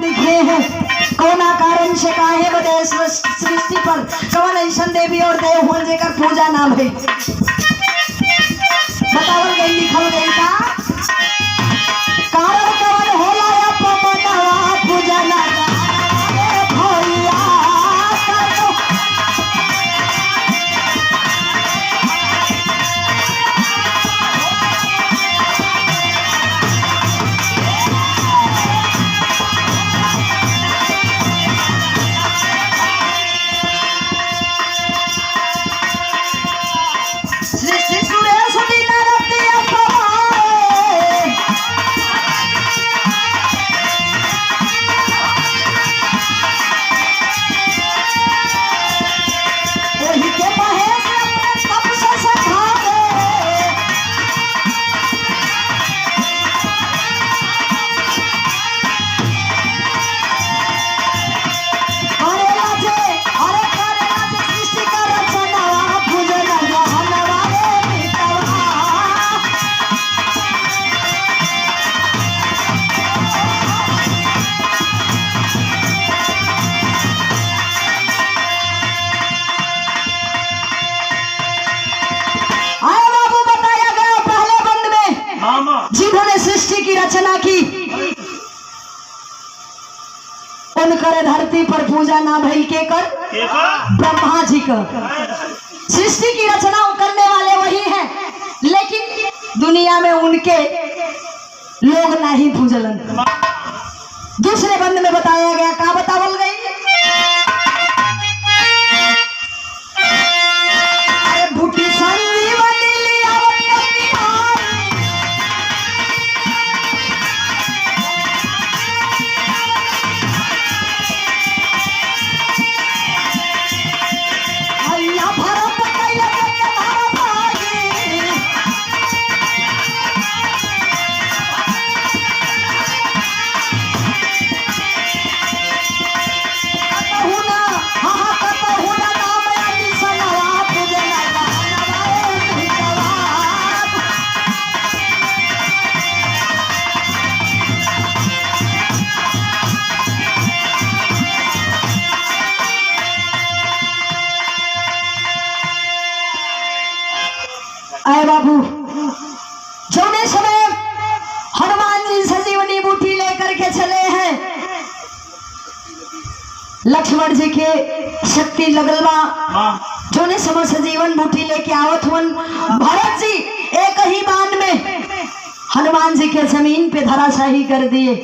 लिखे हैं कोना कारण से काहे बदे सृष्टि पर कवन ऐसन देवी और देव होन जेकर पूजा नाम है। बतावल गई लिखल गई का कारण कवन होला या पमनवा पूजा ना भैया जिन्होंने सृष्टि की रचना की उनकर धरती पर पूजा ना भइल के कर ब्रह्मा जी का। सृष्टि की रचना करने वाले वही हैं, लेकिन दुनिया में उनके लोग नहीं पूजलन। दूसरे बंद में बताया गया का बतावल गई भूटी संजीवनी आए बाबू जोने समय हनुमान जी संजीवनी बूटी लेकर के चले हैं, लक्ष्मण जी के शक्ति लगल बा। जोने समय संजीवन बूटी लेके आवत हुन भरत जी एक ही बाण में हनुमान जी के जमीन पे धराशाही कर दिए।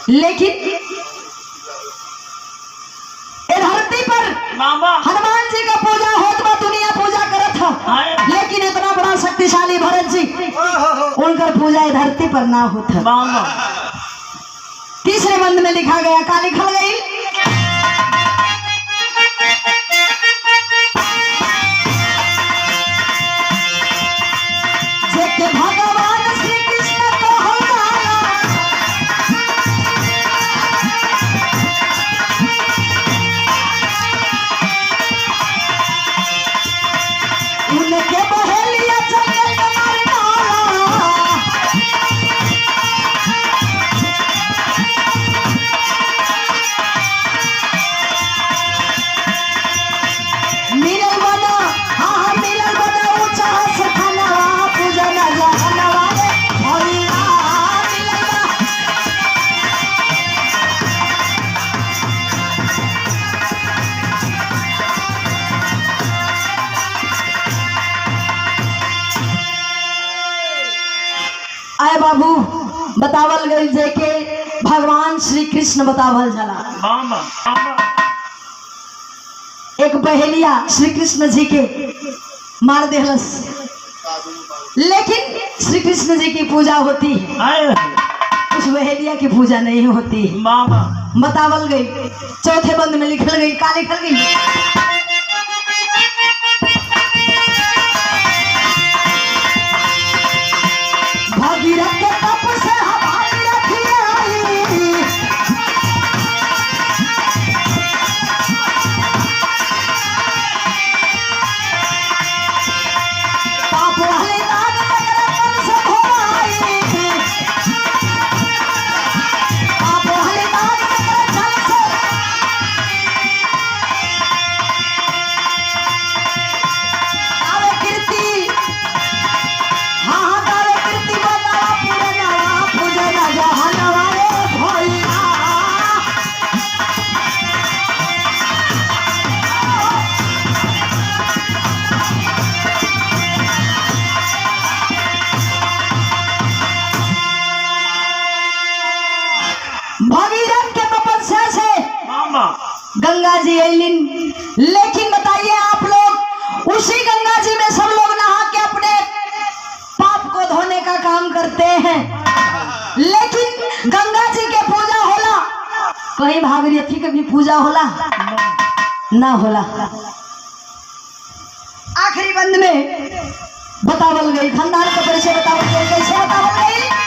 लेकिन धरती पर हनुमान जी का पूजा होत बा, दुनिया पूजा करत है, लेकिन इतना बड़ा शक्तिशाली भरत जी उनकर पूजा धरती पर ना होता। तीसरे बंद में लिखा गया का लिखल गई भगवान श्री कृष्ण को उनके बहेलिया जंगल मिलल बना हाँ मिलल बना ऊंचा सखाना पूजा ना जाना वाले भैया मिलल बा। आए बाबू बतावल गई जे के भगवान श्री कृष्ण बतावल जाला। एक बहेलिया श्री कृष्ण जी के मार देहलस, लेकिन श्री कृष्ण जी की पूजा होती है, उस बहेलिया की पूजा नहीं होती। बतावल गई चौथे बंद में लिखल गई का लिखल गई भगीरथ के तप से हमारी रखी आई पाप वाले दाग नगर से धोई पाप वाले भगीरथ के तपस्या से गंगा जी अलिन। लेकिन बताइए आप लोग, उसी गंगा जी में सब लोग नहा के अपने पाप को धोने का काम करते हैं, लेकिन गंगा जी के पूजा होला, कहीं भागीरथी के भी पूजा होला ना होला। आखिरी बंद में बतावल गई, खानदान का परिचय बतावल गई। कैसे बतावल गई?